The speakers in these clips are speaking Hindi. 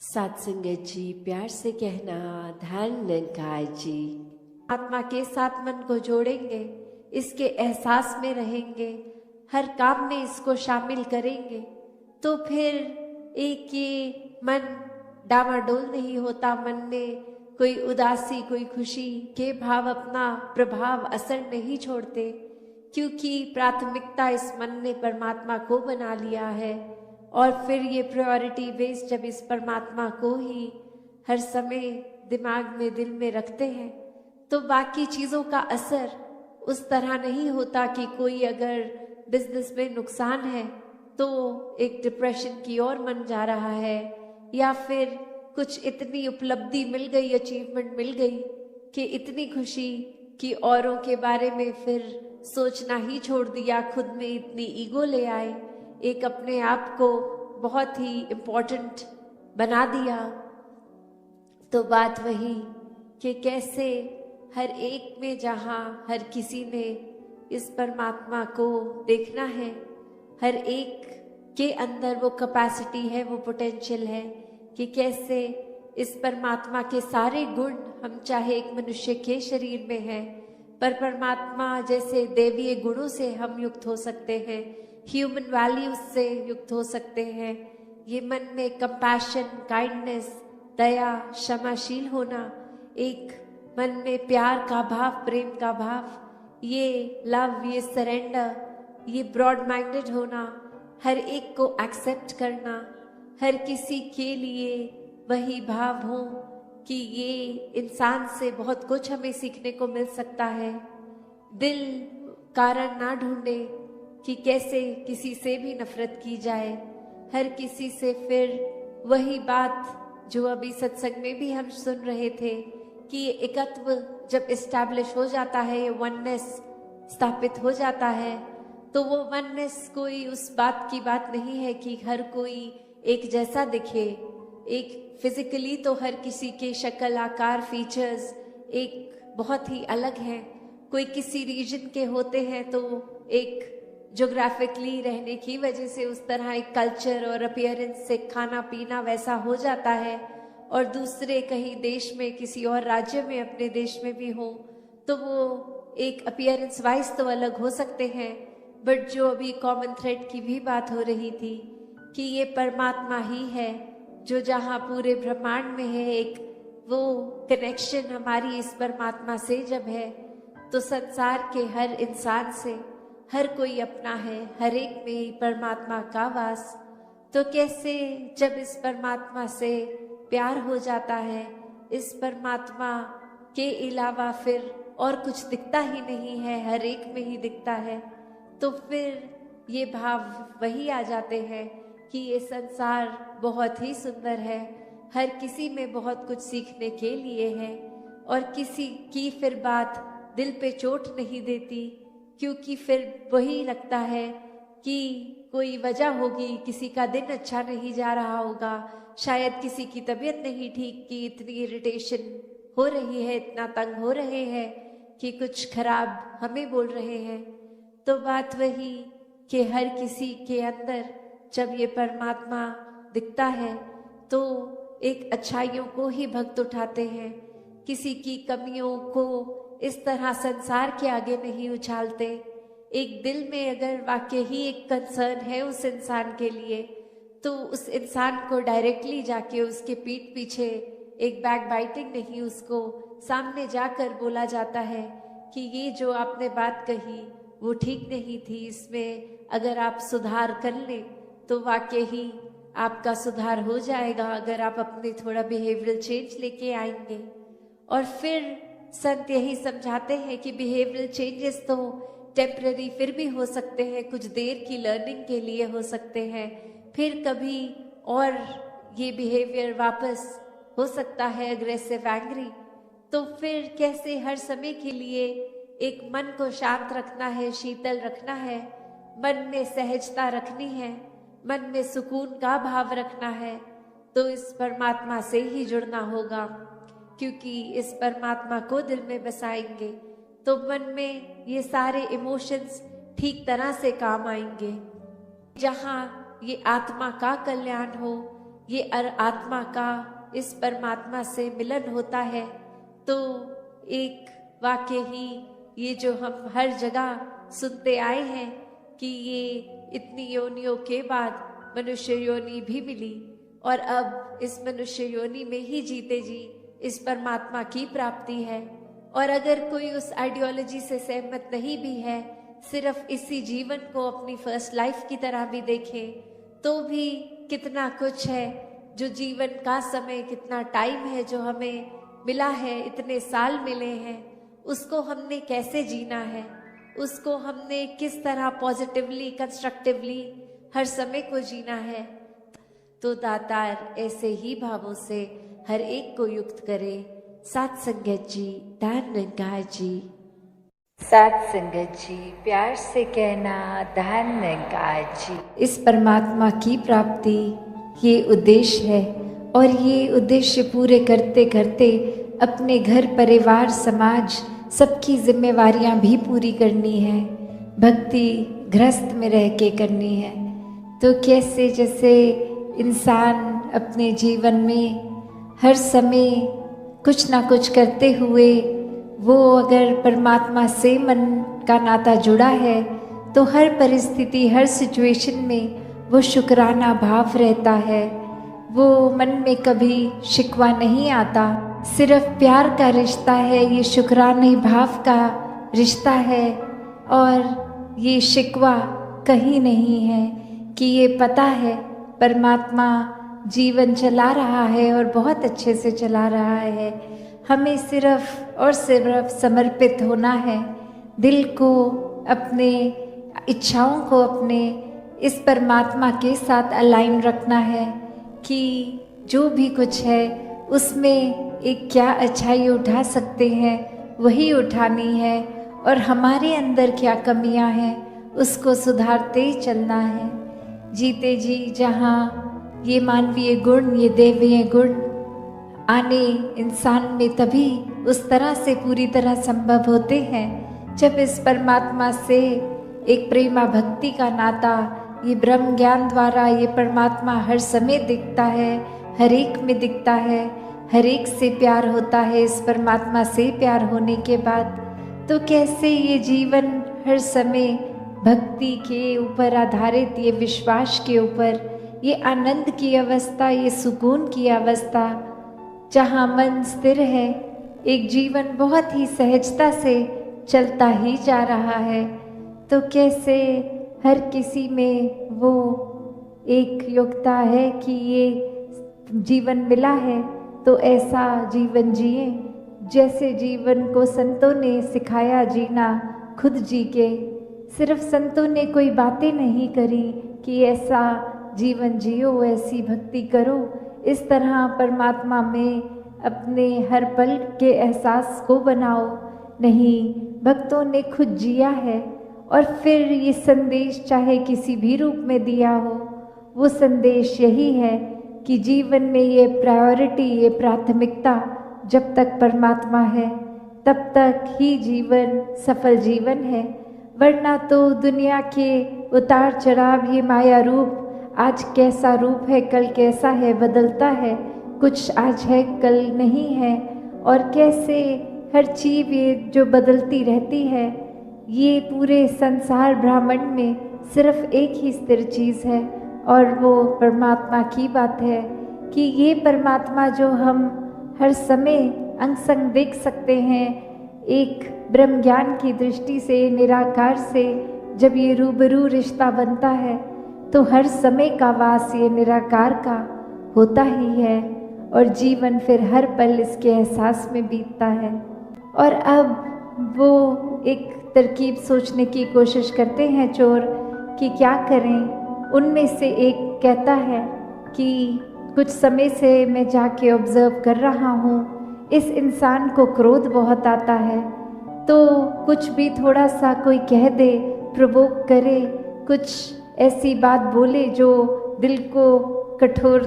सात संगत जी, प्यार से कहना ध्यान निकाय जी। आत्मा के साथ मन को जोड़ेंगे, इसके एहसास में रहेंगे, हर काम में इसको शामिल करेंगे तो फिर एक ये मन डामाडोल नहीं होता। मन में कोई उदासी कोई खुशी के भाव अपना प्रभाव असर नहीं छोड़ते, क्योंकि प्राथमिकता इस मन ने परमात्मा को बना लिया है। और फिर ये प्रायोरिटी बेस जब इस परमात्मा को ही हर समय दिमाग में दिल में रखते हैं तो बाकी चीज़ों का असर उस तरह नहीं होता कि कोई अगर बिजनेस में नुकसान है तो एक डिप्रेशन की ओर मन जा रहा है, या फिर कुछ इतनी उपलब्धि मिल गई, अचीवमेंट मिल गई कि इतनी खुशी कि औरों के बारे में फिर सोचना ही छोड़ दिया, खुद में इतनी ईगो ले आए, एक अपने आप को बहुत ही इम्पोर्टेंट बना दिया। तो बात वही कि कैसे हर एक में, जहाँ हर किसी ने इस परमात्मा को देखना है, हर एक के अंदर वो कैपेसिटी है, वो पोटेंशियल है कि कैसे इस परमात्मा के सारे गुण, हम चाहे एक मनुष्य के शरीर में हैं पर परमात्मा जैसे दैवीय गुणों से हम युक्त हो सकते हैं, ह्यूमन वैल्यूज से युक्त हो सकते हैं। ये मन में कंपैशन, काइंडनेस, दया, क्षमाशील होना, एक मन में प्यार का भाव, प्रेम का भाव, ये लव, ये सरेंडर, ये ब्रॉड माइंडेड होना, हर एक को एक्सेप्ट करना, हर किसी के लिए वही भाव हो कि ये इंसान से बहुत कुछ हमें सीखने को मिल सकता है। दिल कारण ना ढूंढे कि कैसे किसी से भी नफरत की जाए, हर किसी से फिर वही बात जो अभी सत्संग में भी हम सुन रहे थे कि ये एकत्व जब इस्टेब्लिश हो जाता है, ये वननेस स्थापित हो जाता है, तो वो वननेस कोई उस बात की बात नहीं है कि हर कोई एक जैसा दिखे। एक फिजिकली तो हर किसी के शक्ल, आकार, फीचर्स एक बहुत ही अलग हैं। कोई किसी रीजन के होते हैं तो एक ज्योग्राफिकली रहने की वजह से उस तरह एक कल्चर और अपीयरेंस से खाना पीना वैसा हो जाता है, और दूसरे कहीं देश में, किसी और राज्य में, अपने देश में भी हो तो वो एक अपीयरेंस वाइज तो अलग हो सकते हैं। बट जो अभी कॉमन थ्रेड की भी बात हो रही थी कि ये परमात्मा ही है जो जहाँ पूरे ब्रह्मांड में है, एक वो कनेक्शन हमारी इस परमात्मा से जब है तो संसार के हर इंसान से हर कोई अपना है, हर एक में ही परमात्मा का वास। तो कैसे जब इस परमात्मा से प्यार हो जाता है, इस परमात्मा के अलावा फिर और कुछ दिखता ही नहीं है, हर एक में ही दिखता है, तो फिर ये भाव वही आ जाते हैं कि ये संसार बहुत ही सुंदर है, हर किसी में बहुत कुछ सीखने के लिए है, और किसी की फिर बात दिल पे चोट नहीं देती, क्योंकि फिर वही लगता है कि कोई वजह होगी, किसी का दिन अच्छा नहीं जा रहा होगा, शायद किसी की तबीयत नहीं ठीक कि इतनी इरिटेशन हो रही है, इतना तंग हो रहे हैं कि कुछ खराब हमें बोल रहे हैं। तो बात वही कि हर किसी के अंदर जब ये परमात्मा दिखता है तो एक अच्छाइयों को ही भक्त उठाते हैं, किसी की कमियों को इस तरह संसार के आगे नहीं उछालते। एक दिल में अगर वाकई ही एक कंसर्न है उस इंसान के लिए तो उस इंसान को डायरेक्टली जाके उसके पीठ पीछे एक बैक बाइटिंग नहीं, उसको सामने जाकर बोला जाता है कि ये जो आपने बात कही वो ठीक नहीं थी, इसमें अगर आप सुधार कर लें तो वाकई ही आपका सुधार हो जाएगा, अगर आप अपने थोड़ा बिहेवियरल चेंज लेके आएंगे। और फिर संत यही समझाते हैं कि बिहेवियरल चेंजेस तो टेम्पररी फिर भी हो सकते हैं, कुछ देर की लर्निंग के लिए हो सकते हैं, फिर कभी और ये बिहेवियर वापस हो सकता है अग्रेसिव, एंग्री। तो फिर कैसे हर समय के लिए एक मन को शांत रखना है, शीतल रखना है, मन में सहजता रखनी है, मन में सुकून का भाव रखना है, तो इस परमात्मा से ही जुड़ना होगा, क्योंकि इस परमात्मा को दिल में बसाएंगे तो मन में ये सारे इमोशंस ठीक तरह से काम आएंगे। जहाँ ये आत्मा का कल्याण हो, ये आत्मा का इस परमात्मा से मिलन होता है, तो एक वाकई ही ये जो हम हर जगह सुनते आए हैं कि ये इतनी योनियों के बाद मनुष्य योनि भी मिली और अब इस मनुष्य योनि में ही जीते जी इस परमात्मा की प्राप्ति है। और अगर कोई उस आइडियोलॉजी से सहमत नहीं भी है, सिर्फ इसी जीवन को अपनी फर्स्ट लाइफ की तरह भी देखे, तो भी कितना कुछ है जो जीवन का समय, कितना टाइम है जो हमें मिला है, इतने साल मिले हैं, उसको हमने कैसे जीना है, उसको हमने किस तरह पॉजिटिवली, कंस्ट्रक्टिवली हर समय को जीना है। तो दातार ऐसे ही भावों से हर एक को युक्त करे। सात संगत जी, धन निरंकार जी। सात संगत जी, प्यार से कहना धन निरंकार जी। इस परमात्मा की प्राप्ति ये उद्देश्य है और ये उद्देश्य पूरे करते करते अपने घर, परिवार, समाज सबकी जिम्मेवारियां भी पूरी करनी है। भक्ति गृहस्थ में रह के करनी है। तो कैसे जैसे इंसान अपने जीवन में हर समय कुछ ना कुछ करते हुए वो अगर परमात्मा से मन का नाता जुड़ा है तो हर परिस्थिति, हर सिचुएशन में वो शुक्राना भाव रहता है। वो मन में कभी शिकवा नहीं आता, सिर्फ प्यार का रिश्ता है, ये शुक्राने भाव का रिश्ता है। और ये शिकवा कहीं नहीं है कि ये पता है परमात्मा जीवन चला रहा है और बहुत अच्छे से चला रहा है। हमें सिर्फ और सिर्फ समर्पित होना है, दिल को, अपने इच्छाओं को अपने इस परमात्मा के साथ अलाइन रखना है कि जो भी कुछ है उसमें एक क्या अच्छाई उठा सकते हैं वही उठानी है, और हमारे अंदर क्या कमियां हैं उसको सुधारते चलना है। जीते जी जहाँ ये मानवीय गुण, ये दैवीय गुण आने इंसान में तभी उस तरह से पूरी तरह संभव होते हैं जब इस परमात्मा से एक प्रेमा भक्ति का नाता, ये ब्रह्म ज्ञान द्वारा ये परमात्मा हर समय दिखता है, हर एक में दिखता है, हर एक से प्यार होता है। इस परमात्मा से प्यार होने के बाद तो कैसे ये जीवन हर समय भक्ति के ऊपर आधारित, ये विश्वास के ऊपर, ये आनंद की अवस्था, ये सुकून की अवस्था, जहाँ मन स्थिर है, एक जीवन बहुत ही सहजता से चलता ही जा रहा है। तो कैसे हर किसी में वो एक योग्यता है कि ये जीवन मिला है तो ऐसा जीवन जिए जैसे जीवन को संतों ने सिखाया जीना, खुद जी के। सिर्फ संतों ने कोई बातें नहीं करी कि ऐसा जीवन जियो, ऐसी भक्ति करो, इस तरह परमात्मा में अपने हर पल के एहसास को बनाओ। नहीं, भक्तों ने खुद जिया है और फिर ये संदेश चाहे किसी भी रूप में दिया हो, वो संदेश यही है कि जीवन में ये प्रायोरिटी, ये प्राथमिकता जब तक परमात्मा है तब तक ही जीवन सफल जीवन है। वरना तो दुनिया के उतार चढ़ाव, ये माया रूप, आज कैसा रूप है कल कैसा है, बदलता है, कुछ आज है कल नहीं है, और कैसे हर चीज़ ये जो बदलती रहती है। ये पूरे संसार ब्रह्मांड में सिर्फ एक ही स्थिर चीज़ है और वो परमात्मा की बात है कि ये परमात्मा जो हम हर समय अंग संग देख सकते हैं, एक ब्रह्म ज्ञान की दृष्टि से, निराकार से जब ये रूबरू रिश्ता बनता है तो हर समय का वास ये निराकार का होता ही है और जीवन फिर हर पल इसके एहसास में बीतता है। और अब वो एक तरकीब सोचने की कोशिश करते हैं चोर कि क्या करें। उनमें से एक कहता है कि कुछ समय से मैं जाके ऑब्जर्व कर रहा हूँ, इस इंसान को क्रोध बहुत आता है, तो कुछ भी थोड़ा सा कोई कह दे, प्रोवोक करे, कुछ ऐसी बात बोले जो दिल को कठोर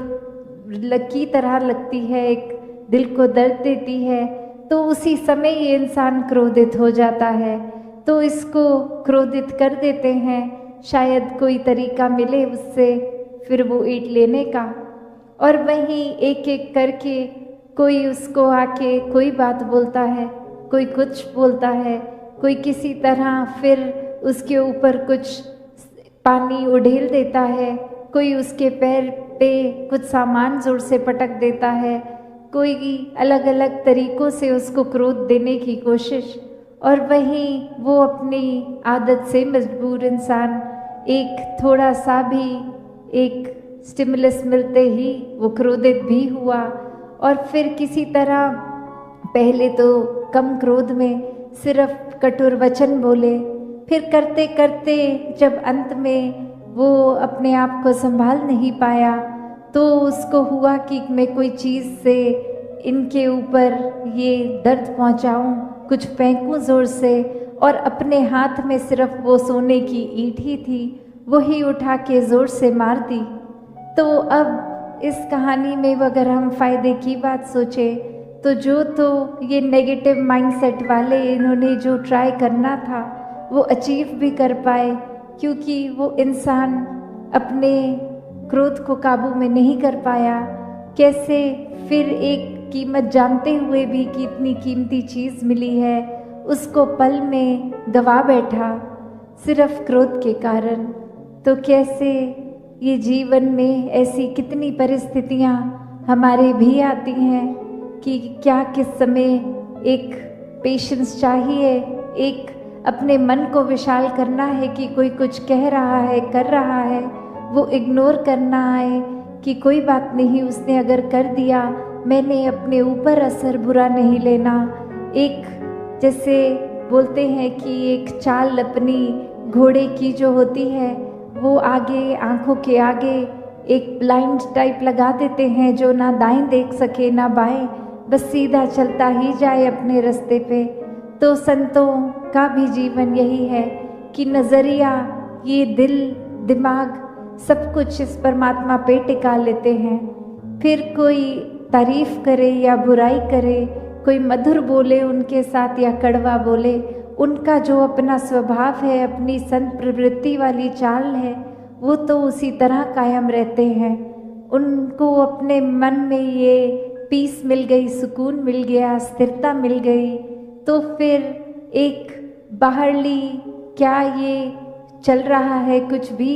की तरह लगती है, एक दिल को दर्द देती है, तो उसी समय ये इंसान क्रोधित हो जाता है। तो इसको क्रोधित कर देते हैं, शायद कोई तरीका मिले उससे फिर वो ईंट लेने का। और वहीं एक एक करके कोई उसको आके कोई बात बोलता है, कोई कुछ बोलता है, कोई किसी तरह फिर उसके ऊपर कुछ पानी उड़ेल देता है, कोई उसके पैर पे कुछ सामान जोर से पटक देता है, कोई अलग अलग तरीक़ों से उसको क्रोध देने की कोशिश। और वहीं वो अपनी आदत से मजबूर इंसान एक थोड़ा सा भी एक स्टिमुलस मिलते ही वो क्रोधित भी हुआ और फिर किसी तरह पहले तो कम क्रोध में सिर्फ कठोर वचन बोले, फिर करते करते जब अंत में वो अपने आप को संभाल नहीं पाया तो उसको हुआ कि मैं कोई चीज़ से इनके ऊपर ये दर्द पहुंचाऊं, कुछ फेंकूं ज़ोर से, और अपने हाथ में सिर्फ वो सोने की ईंट ही थी, वही उठा के ज़ोर से मार दी। तो अब इस कहानी में अगर हम फ़ायदे की बात सोचें तो ये नेगेटिव माइंडसेट वाले इन्होंने जो ट्राई करना था वो अचीव भी कर पाए, क्योंकि वो इंसान अपने क्रोध को काबू में नहीं कर पाया। कैसे फिर एक कीमत जानते हुए भी कि इतनी कीमती चीज़ मिली है उसको पल में गवा बैठा सिर्फ क्रोध के कारण। तो कैसे ये जीवन में ऐसी कितनी परिस्थितियाँ हमारे भी आती हैं कि क्या किस समय एक पेशेंस चाहिए, एक अपने मन को विशाल करना है कि कोई कुछ कह रहा है कर रहा है वो इग्नोर करना है कि कोई बात नहीं, उसने अगर कर दिया मैंने अपने ऊपर असर बुरा नहीं लेना। एक जैसे बोलते हैं कि एक चाल अपनी घोड़े की जो होती है वो आगे आंखों के आगे एक ब्लाइंड टाइप लगा देते हैं जो ना दाएं देख सके ना बाएं, बस सीधा चलता ही जाए अपने रास्ते पे। तो संतों का भी जीवन यही है कि नज़रिया, ये दिल दिमाग सब कुछ इस परमात्मा पे टिका लेते हैं। फिर कोई तारीफ करे या बुराई करे, कोई मधुर बोले उनके साथ या कड़वा बोले, उनका जो अपना स्वभाव है, अपनी संत प्रवृत्ति वाली चाल है, वो तो उसी तरह कायम रहते हैं। उनको अपने मन में ये पीस मिल गई, सुकून मिल गया, स्थिरता मिल गई, तो फिर एक बाहरली क्या ये चल रहा है कुछ भी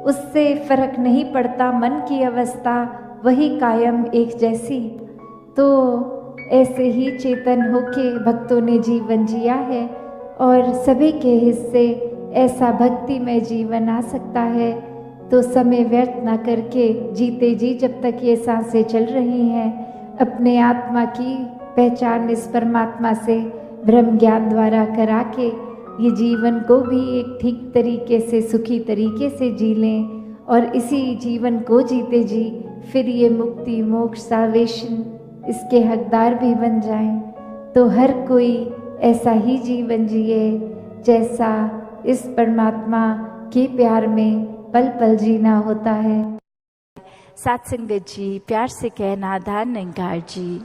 उससे फर्क नहीं पड़ता, मन की अवस्था वही कायम एक जैसी। तो ऐसे ही चेतन होके भक्तों ने जीवन जिया है और सभी के हिस्से ऐसा भक्तिमय जीवन आ सकता है। तो समय व्यर्थ ना करके जीते जी जब तक ये सांसें चल रही हैं अपने आत्मा की पहचान इस परमात्मा से ब्रह्म ज्ञान द्वारा करा के ये जीवन को भी एक ठीक तरीके से सुखी तरीके से जी लें और इसी जीवन को जीते जी फिर ये मुक्ति मोक्ष साल्वेशन इसके हकदार भी बन जाएं। तो हर कोई ऐसा ही जीवन जिए जैसा इस परमात्मा के प्यार में पल पल जीना होता है। सात संगत जी, प्यार से कहना, धान निंगार जी।